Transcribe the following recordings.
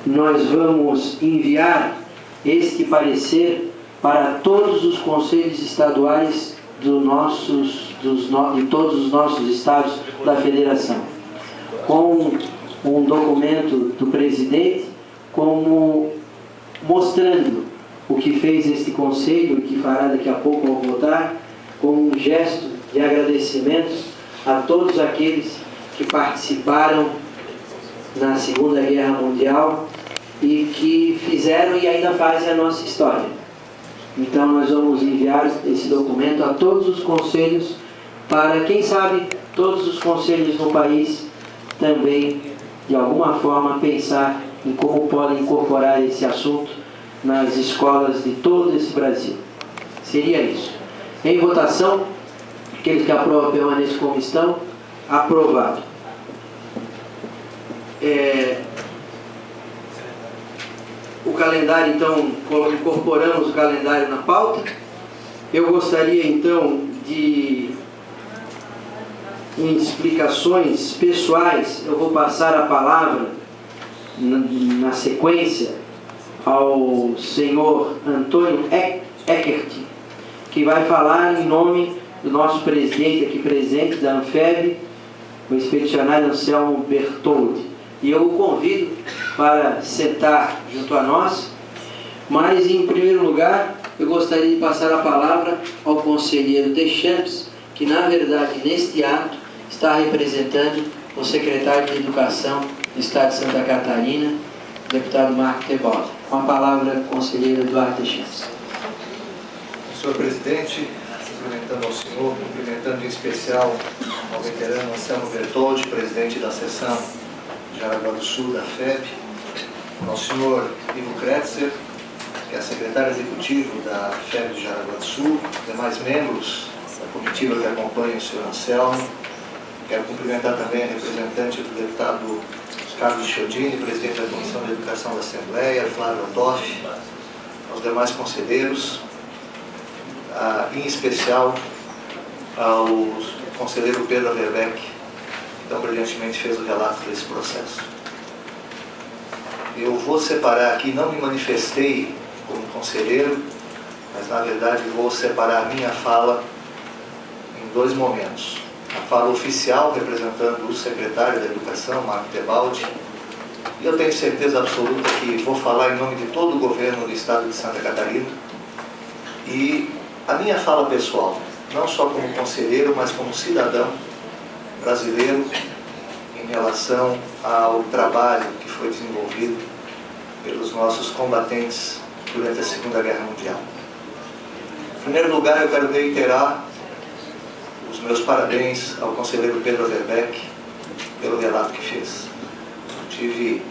nós vamos enviar este parecer para todos os conselhos estaduais de todos os nossos estados da federação, com um documento do presidente como mostrando o que fez este conselho, o que fará daqui a pouco ao votar, com um gesto de agradecimento a todos aqueles que participaram na Segunda Guerra Mundial e que fizeram e ainda fazem a nossa história. Então nós vamos enviar esse documento a todos os conselhos para, quem sabe, todos os conselhos no país também, de alguma forma, pensar em como podem incorporar esse assunto nas escolas de todo esse Brasil. Seria isso. Em votação, aqueles que aprovam permaneçam como estão. Aprovado. O calendário, então, incorporamos o calendário na pauta. Eu gostaria, então, de, em explicações pessoais, eu vou passar a palavra, na sequência, ao senhor Antônio Eckert, que vai falar em nome do nosso presidente aqui presente, da Anfeb, o expedicionário Anselmo Bertoldi. E eu o convido para sentar junto a nós, mas, em primeiro lugar, eu gostaria de passar a palavra ao conselheiro Deschamps, que, na verdade, neste ato, está representando o secretário de Educação do Estado de Santa Catarina, o deputado Marco Tebaldi. Com a palavra, conselheiro Eduardo Deschamps. Senhor presidente, cumprimentando ao senhor, cumprimentando em especial ao veterano Anselmo Bertoldi, presidente da seção de Jaraguá do Sul da FEB, ao senhor Ivo Kretzer, que é secretário executivo da FEB de Jaraguá do Sul, demais membros da comitiva que acompanha o senhor Anselmo. Quero cumprimentar também a representante do deputado Carlos Chiodini, presidente da Comissão de Educação da Assembleia, Flávio Odoff, aos demais conselheiros, em especial ao conselheiro Pedro Verbeck, que tão brilhantemente fez o relato desse processo. Eu vou separar aqui, não me manifestei como conselheiro, mas na verdade vou separar a minha fala em dois momentos. A fala oficial, representando o secretário da Educação, Marco Tebaldi, e eu tenho certeza absoluta que vou falar em nome de todo o governo do Estado de Santa Catarina, e a minha fala pessoal, não só como conselheiro, mas como cidadão brasileiro, em relação ao trabalho que foi desenvolvido pelos nossos combatentes durante a Segunda Guerra Mundial. Em primeiro lugar, eu quero reiterar os meus parabéns ao conselheiro Pedro Verbeck pelo relato que fez. Eu tive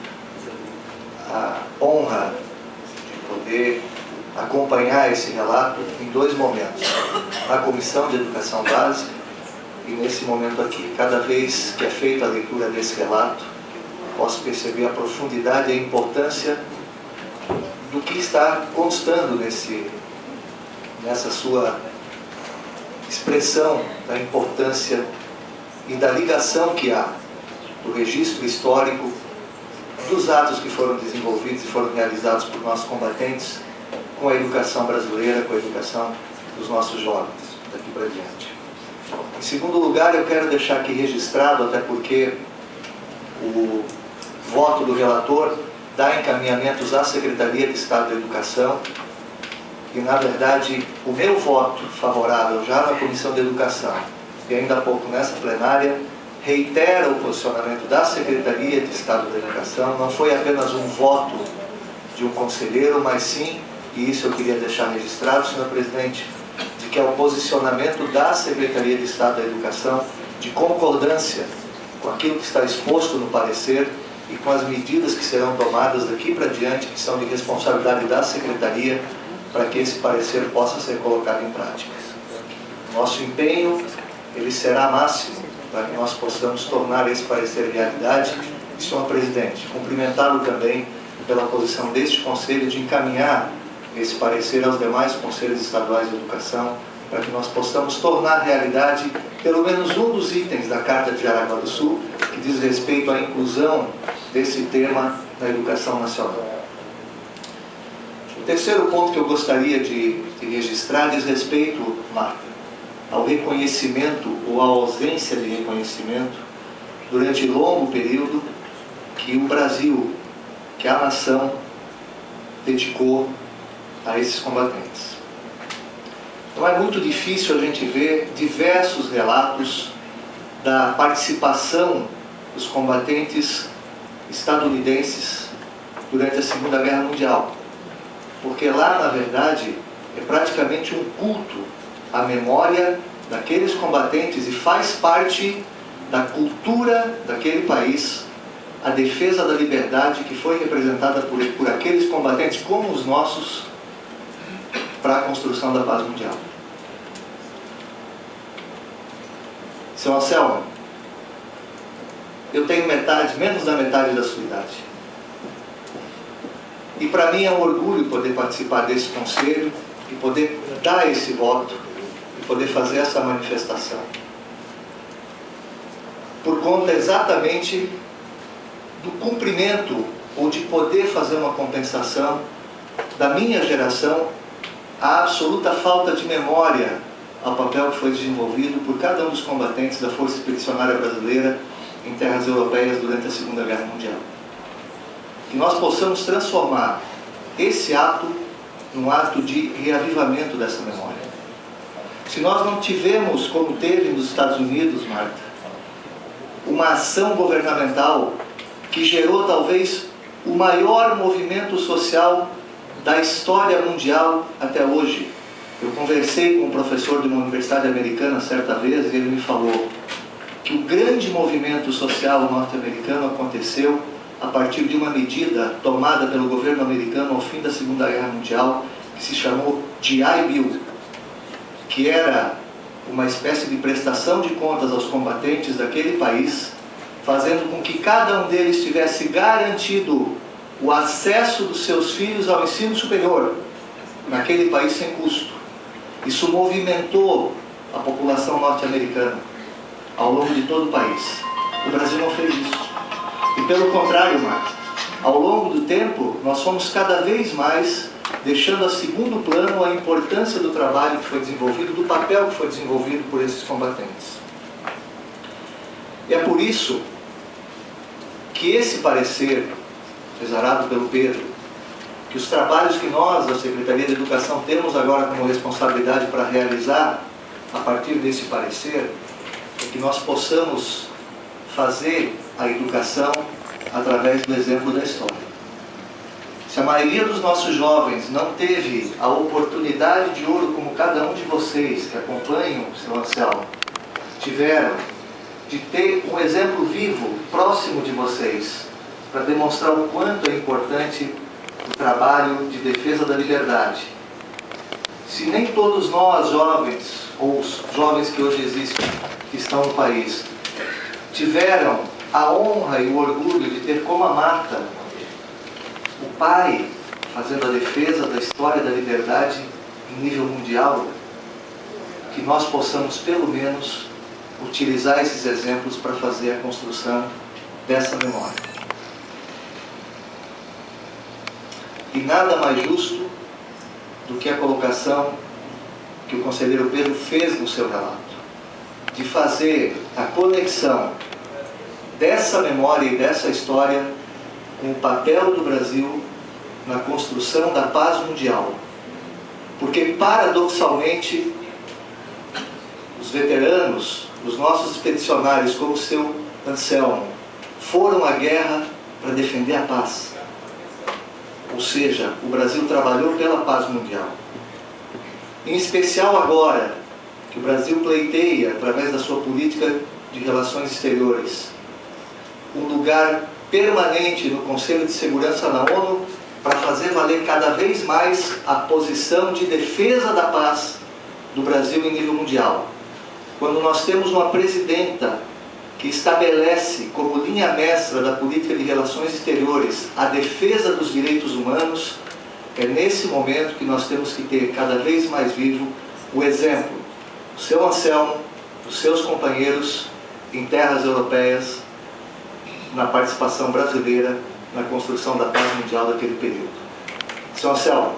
a honra de poder acompanhar esse relato em dois momentos, na Comissão de Educação Básica e nesse momento aqui. Cada vez que é feita a leitura desse relato, posso perceber a profundidade e a importância do que está constando nessa sua expressão da importância e da ligação que há do registro histórico dos atos que foram desenvolvidos e foram realizados por nossos combatentes com a educação brasileira, com a educação dos nossos jovens, daqui para diante. Em segundo lugar, eu quero deixar aqui registrado, até porque o voto do relator dá encaminhamentos à Secretaria de Estado da Educação, e, na verdade, o meu voto favorável já na Comissão de Educação, e ainda há pouco nessa plenária, reitera o posicionamento da Secretaria de Estado da Educação. Não foi apenas um voto de um conselheiro, mas sim, e isso eu queria deixar registrado, senhor presidente, de que é o posicionamento da Secretaria de Estado da Educação de concordância com aquilo que está exposto no parecer e com as medidas que serão tomadas daqui para diante, que são de responsabilidade da Secretaria, para que esse parecer possa ser colocado em prática. Nosso empenho, ele será máximo para que nós possamos tornar esse parecer realidade. E, senhor presidente, cumprimentá-lo também pela posição deste Conselho de encaminhar esse parecer aos demais Conselhos Estaduais de Educação, para que nós possamos tornar realidade pelo menos um dos itens da Carta de Jaraguá do Sul, que diz respeito à inclusão desse tema na educação nacional. O terceiro ponto que eu gostaria de registrar diz respeito, Marta, ao reconhecimento ou à ausência de reconhecimento durante longo período que o Brasil, que a nação, dedicou a esses combatentes. Então é muito difícil a gente ver diversos relatos da participação dos combatentes estadunidenses durante a Segunda Guerra Mundial, porque lá, na verdade, é praticamente um culto à memória daqueles combatentes e faz parte da cultura daquele país a defesa da liberdade que foi representada por aqueles combatentes como os nossos para a construção da paz mundial. Seu Anselmo, eu tenho menos da metade da sua idade. E para mim é um orgulho poder participar desse conselho e poder dar esse voto e poder fazer essa manifestação. Por conta exatamente do cumprimento ou de poder fazer uma compensação da minha geração à absoluta falta de memória ao papel que foi desenvolvido por cada um dos combatentes da Força Expedicionária Brasileira em terras europeias durante a Segunda Guerra Mundial. Que nós possamos transformar esse ato num ato de reavivamento dessa memória. Se nós não tivermos, como teve nos Estados Unidos, Marta, uma ação governamental que gerou talvez o maior movimento social da história mundial até hoje. Eu conversei com um professor de uma universidade americana certa vez e ele me falou que o grande movimento social norte-americano aconteceu a partir de uma medida tomada pelo governo americano ao fim da Segunda Guerra Mundial, que se chamou GI Bill, que era uma espécie de prestação de contas aos combatentes daquele país, fazendo com que cada um deles tivesse garantido o acesso dos seus filhos ao ensino superior naquele país sem custo. Isso movimentou a população norte-americana ao longo de todo o país. O Brasil não fez isso. E pelo contrário, Marta, ao longo do tempo, nós fomos cada vez mais deixando a segundo plano a importância do trabalho que foi desenvolvido, do papel que foi desenvolvido por esses combatentes. E é por isso que esse parecer, exarado pelo Pedro, que os trabalhos que nós, da Secretaria de Educação, temos agora como responsabilidade para realizar a partir desse parecer, é que nós possamos fazer a educação através do exemplo da história. Se a maioria dos nossos jovens não teve a oportunidade de ouro como cada um de vocês que acompanham o seu Anselmo tiveram, de ter um exemplo vivo, próximo de vocês, para demonstrar o quanto é importante o trabalho de defesa da liberdade. Se nem todos nós, jovens, ou os jovens que hoje existem, que estão no país, tiveram a honra e o orgulho de ter como a Marta, o pai, fazendo a defesa da história da liberdade em nível mundial, que nós possamos, pelo menos, utilizar esses exemplos para fazer a construção dessa memória. E nada mais justo do que a colocação que o conselheiro Pedro fez no seu relato, de fazer a conexão dessa memória e dessa história com o papel do Brasil na construção da paz mundial. Porque, paradoxalmente, os veteranos, os nossos expedicionários, como o seu Anselmo, foram à guerra para defender a paz. Ou seja, o Brasil trabalhou pela paz mundial. Em especial agora, que o Brasil pleiteia, através da sua política de relações exteriores, um lugar permanente no Conselho de Segurança da ONU para fazer valer cada vez mais a posição de defesa da paz do Brasil em nível mundial. Quando nós temos uma presidenta que estabelece como linha mestra da política de relações exteriores a defesa dos direitos humanos, é nesse momento que nós temos que ter cada vez mais vivo o exemplo do seu Anselmo, dos seus companheiros em terras europeias, na participação brasileira na construção da paz mundial daquele período. Senhor Anselmo,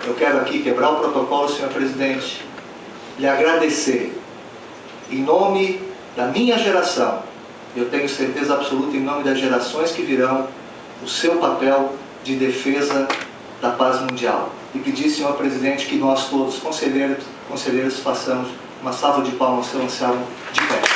eu quero aqui quebrar o protocolo, senhor presidente, lhe agradecer, em nome da minha geração, eu tenho certeza absoluta, em nome das gerações que virão, o seu papel de defesa da paz mundial. E pedir, senhor presidente, que nós todos, conselheiros, façamos uma salva de palmas ao senhor Anselmo de pé.